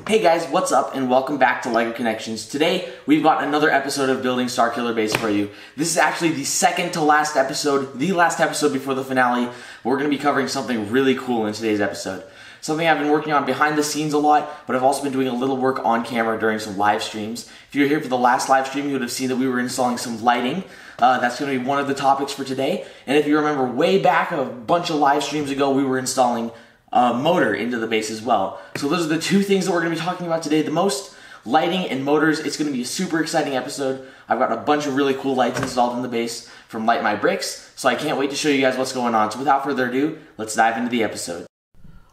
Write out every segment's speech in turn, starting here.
Hey guys, what's up and welcome back to LEGO Connections. Today, we've got another episode of Building Starkiller Base for you. This is actually the second to last episode, the last episode before the finale. We're going to be covering something really cool in today's episode. Something I've been working on behind the scenes a lot, but I've also been doing a little work on camera during some live streams. If you were here for the last live stream, you would have seen that we were installing some lighting. That's going to be one of the topics for today. And if you remember way back a bunch of live streams ago, we were installing motor into the base as well. So those are the two things that we're going to be talking about today the most, lighting and motors. It's going to be a super exciting episode. I've got a bunch of really cool lights installed in the base from Light My Bricks, so I can't wait to show you guys what's going on. So without further ado, let's dive into the episode.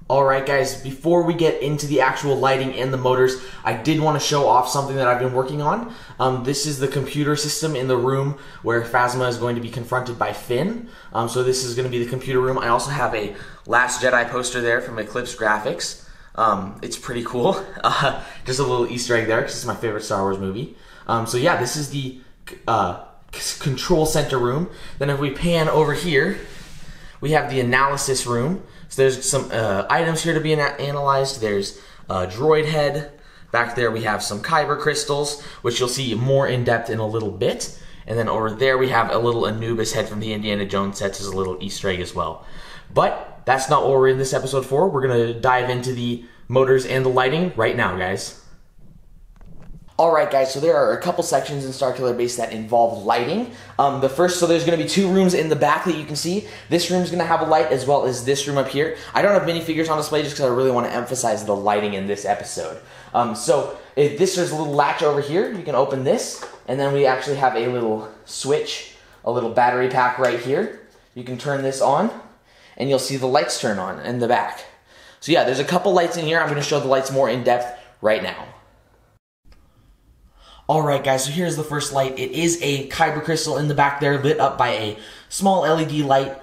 Alright guys, before we get into the actual lighting and the motors, I did want to show off something that I've been working on. This is the computer system in the room where Phasma is going to be confronted by Finn. So this is going to be the computer room. I also have a Last Jedi poster there from Eclipse Graphics. It's pretty cool. Just a little Easter egg there because it's my favorite Star Wars movie. So yeah, this is the control center room. Then if we pan over here, we have the analysis room. So there's some items here to be analyzed. There's a droid head. Back there we have some Kyber crystals, which you'll see more in depth in a little bit. And then over there we have a little Anubis head from the Indiana Jones sets as a little Easter egg as well. But that's not what we're in this episode for. We're going to dive into the motors and the lighting right now, guys. Alright guys, so there are a couple sections in Starkiller Base that involve lighting. So there's going to be two rooms in the back that you can see. This room's going to have a light as well as this room up here. I don't have minifigures on display just because I really want to emphasize the lighting in this episode. So if there's a little latch over here, you can open this, and then we actually have a little switch, a little battery pack right here. You can turn this on, and you'll see the lights turn on in the back. So yeah, there's a couple lights in here. I'm going to show the lights more in depth right now. Alright guys, so here's the first light. It is a Kyber Crystal in the back there, lit up by a small LED light.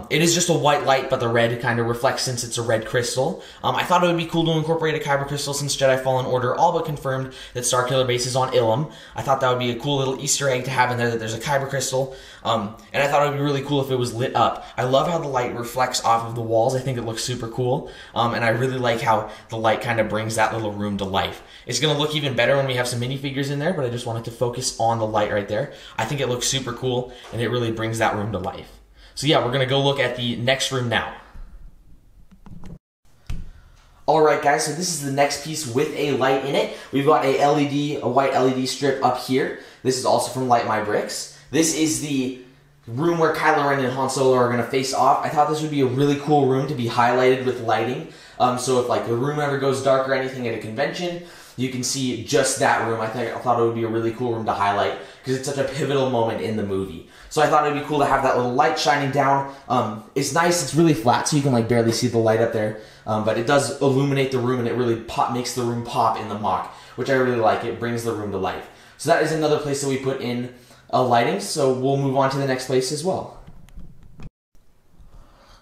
It is just a white light, but the red kind of reflects since it's a red crystal. I thought it would be cool to incorporate a Kyber Crystal since Jedi Fallen Order all but confirmed that Starkiller Base is on Ilum. I thought that would be a cool little Easter egg to have in there that there's a Kyber Crystal. And I thought it would be really cool if it was lit up. I love how the light reflects off of the walls. I think it looks super cool. And I really like how the light kind of brings that little room to life. It's going to look even better when we have some minifigures in there, but I just wanted to focus on the light right there. I think it looks super cool, and it really brings that room to life. So yeah, we're going to go look at the next room now. Alright guys, so this is the next piece with a light in it. We've got a LED, a white LED strip up here. This is also from Light My Bricks. This is the room where Kylo Ren and Han Solo are going to face off. I thought this would be a really cool room to be highlighted with lighting. So if like the room ever goes dark or anything at a convention, you can see just that room. I thought it would be a really cool room to highlight because it's such a pivotal moment in the movie. So I thought it would be cool to have that little light shining down. It's nice, it's really flat, so you can like barely see the light up there. But it does illuminate the room, and it really makes the room pop in the mock, which I really like. It brings the room to life. So that is another place that we put in lighting, so we'll move on to the next place as well.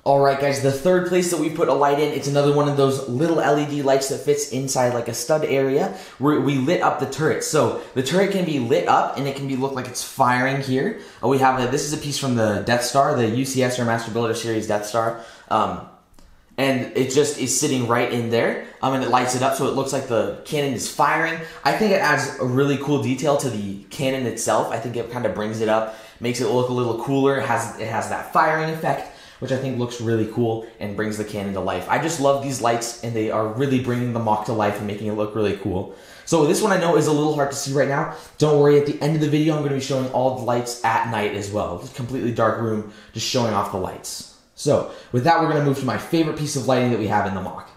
Alright guys, the third place that we put a light in, it's another one of those little LED lights that fits inside like a stud area where we lit up the turret. So the turret can be lit up and it can look like it's firing here. We have this is a piece from the Death Star, the UCS or Master Builder Series Death Star. And it just is sitting right in there, and it lights it up so it looks like the cannon is firing. I think it adds a really cool detail to the cannon itself. I think it kind of brings it up, makes it look a little cooler. It has that firing effect, which I think looks really cool and brings the cannon to life. I just love these lights, and they are really bringing the mock to life and making it look really cool. So this one I know is a little hard to see right now. Don't worry, at the end of the video I'm going to be showing all the lights at night as well. It's a completely dark room, just showing off the lights. So with that, we're going to move to my favorite piece of lighting that we have in the mock.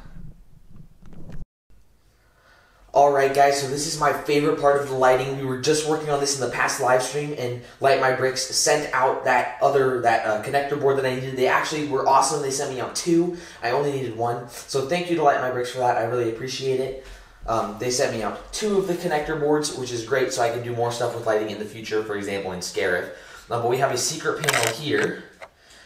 Alright guys, so this is my favorite part of the lighting. We were just working on this in the past live stream, and Light My Bricks sent out that connector board that I needed. They actually were awesome. They sent me out 2. I only needed 1. So thank you to Light My Bricks for that. I really appreciate it. They sent me out 2 of the connector boards, which is great, so I can do more stuff with lighting in the future, for example in Scarif. But we have a secret panel here.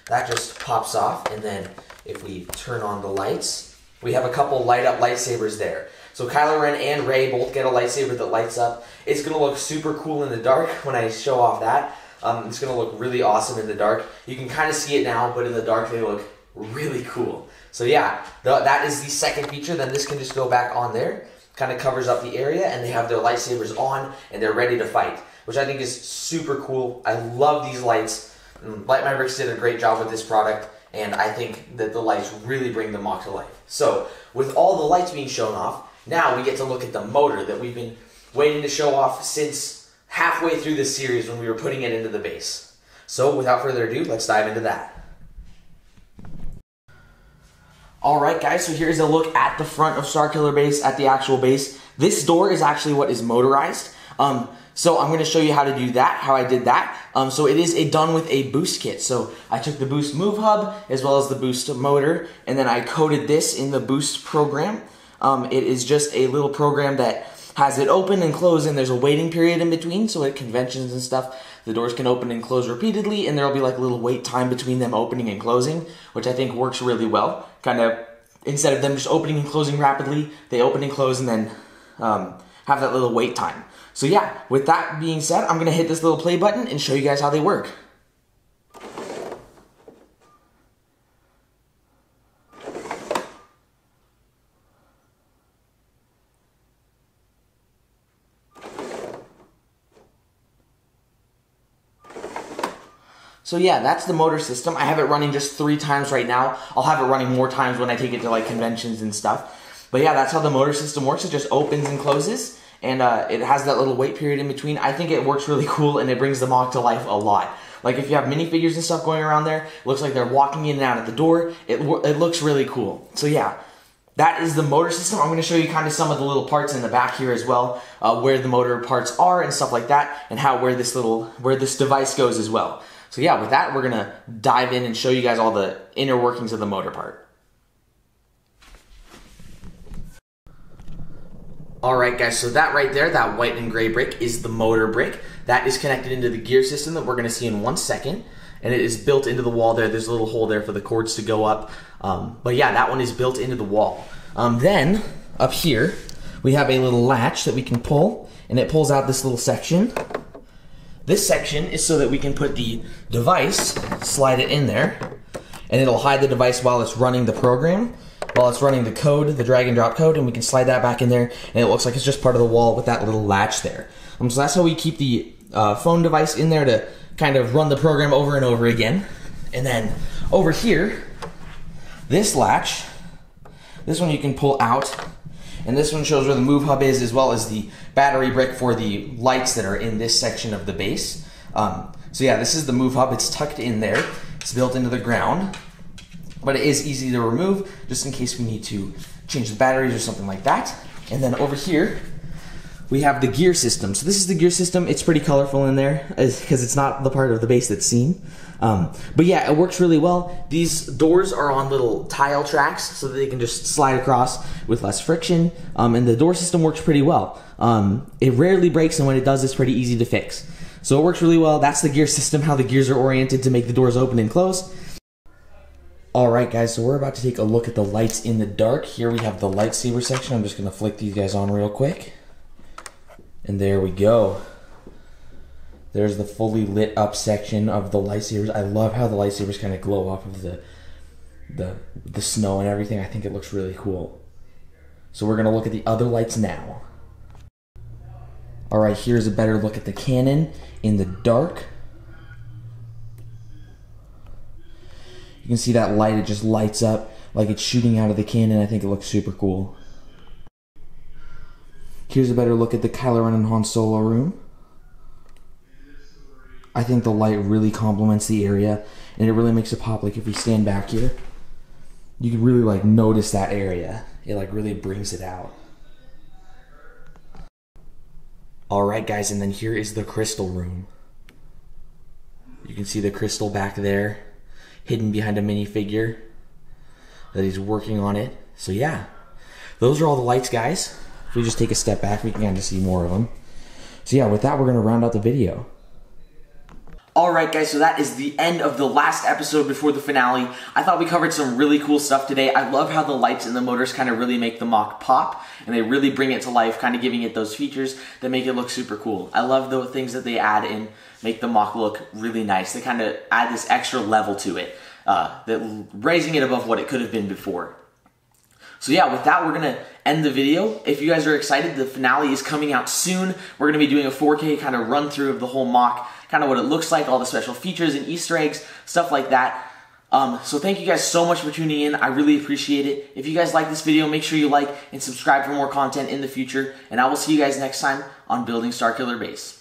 That just pops off, and then if we turn on the lights, we have a couple light up lightsabers there. So Kylo Ren and Rey both get a lightsaber that lights up. It's going to look super cool in the dark when I show off that. It's going to look really awesome in the dark. You can kind of see it now, but in the dark they look really cool. So yeah, that is the second feature. Then this can just go back on there, kind of covers up the area, and they have their lightsabers on and they're ready to fight, which I think is super cool. I love these lights. Light Mavericks did a great job with this product, and I think that the lights really bring the Mach to life. So with all the lights being shown off, now we get to look at the motor that we've been waiting to show off since halfway through this series when we were putting it into the base. So without further ado, let's dive into that. Alright guys, so here's a look at the front of Starkiller Base, at the actual base. This door is actually what is motorized. So I'm going to show you how to do that, how I did that. So it is done with a boost kit. So I took the boost move hub as well as the boost motor, and then I coded this in the boost program. It is just a little program that has it open and close, and there's a waiting period in between, so at conventions and stuff, the doors can open and close repeatedly, and there'll be like a little wait time between them opening and closing, which I think works really well. Kind of, instead of them just opening and closing rapidly, they open and close and then have that little wait time. So yeah, with that being said, I'm going to hit this little play button and show you guys how they work. So yeah, that's the motor system. I have it running just 3 times right now. I'll have it running more times when I take it to like conventions and stuff. But yeah, that's how the motor system works. It just opens and closes, and it has that little wait period in between. I think it works really cool, and it brings the Mach to life a lot. Like if you have minifigures and stuff going around there, it looks like they're walking in and out of the door. It looks really cool. So yeah, that is the motor system. I'm going to show you kind of some of the little parts in the back here as well, where the motor parts are and stuff like that, and where this device goes as well. So yeah, with that, we're going to dive in and show you guys all the inner workings of the motor part. Alright guys, so that right there, that white and gray brick is the motor brick. That is connected into the gear system that we're going to see in 1 second. And it is built into the wall there. There's a little hole there for the cords to go up. But yeah, that one is built into the wall. Then, up here, we have a little latch that we can pull, and it pulls out this little section. This section is so that we can put the device, slide it in there, and it'll hide the device while it's running the program, while it's running the code, the drag and drop code, and we can slide that back in there, and it looks like it's just part of the wall with that little latch there. So that's how we keep the phone device in there to kind of run the program over and over again. And then over here, this latch, this one you can pull out, and this one shows where the move hub is, as well as the battery brick for the lights that are in this section of the base. So yeah, this is the move hub. It's tucked in there. It's built into the ground, but it is easy to remove just in case we need to change the batteries or something like that. And then over here, we have the gear system. So this is the gear system. It's pretty colorful in there because it's not the part of the base that's seen. But yeah, it works really well. These doors are on little tile tracks so that they can just slide across with less friction. And the door system works pretty well. It rarely breaks, and when it does, it's pretty easy to fix. So it works really well. That's the gear system, how the gears are oriented to make the doors open and close. Alright guys, so we're about to take a look at the lights in the dark. Here we have the lightsaber section. I'm just going to flick these guys on real quick. And there we go. There's the fully lit up section of the lightsabers. I love how the lightsabers kind of glow off of the snow and everything. I think it looks really cool. So we're going to look at the other lights now. Alright, here's a better look at the cannon in the dark. You can see that light, it just lights up like it's shooting out of the cannon. I think it looks super cool. Here's a better look at the Kylo Ren and Han Solo room. I think the light really complements the area, and it really makes it pop. Like if we stand back here, you can really like notice that area. It like really brings it out. Alright guys, and then here is the crystal room. You can see the crystal back there, hidden behind a minifigure that he's working on it. So yeah, those are all the lights, guys. If we just take a step back, we can kind of see more of them. So yeah, with that, we're going to round out the video. Alright guys, so that is the end of the last episode before the finale. I thought we covered some really cool stuff today. I love how the lights and the motors kind of really make the Mach pop, and they really bring it to life, kind of giving it those features that make it look super cool. I love the things that they add in, make the Mach look really nice. They kind of add this extra level to it. raising it above what it could have been before. So yeah, with that, we're going to end the video. If you guys are excited, the finale is coming out soon. We're going to be doing a 4K kind of run through of the whole mock, kind of what it looks like, all the special features and Easter eggs, stuff like that. So thank you guys so much for tuning in. I really appreciate it. If you guys like this video, make sure you like and subscribe for more content in the future. And I will see you guys next time on Building Starkiller Base.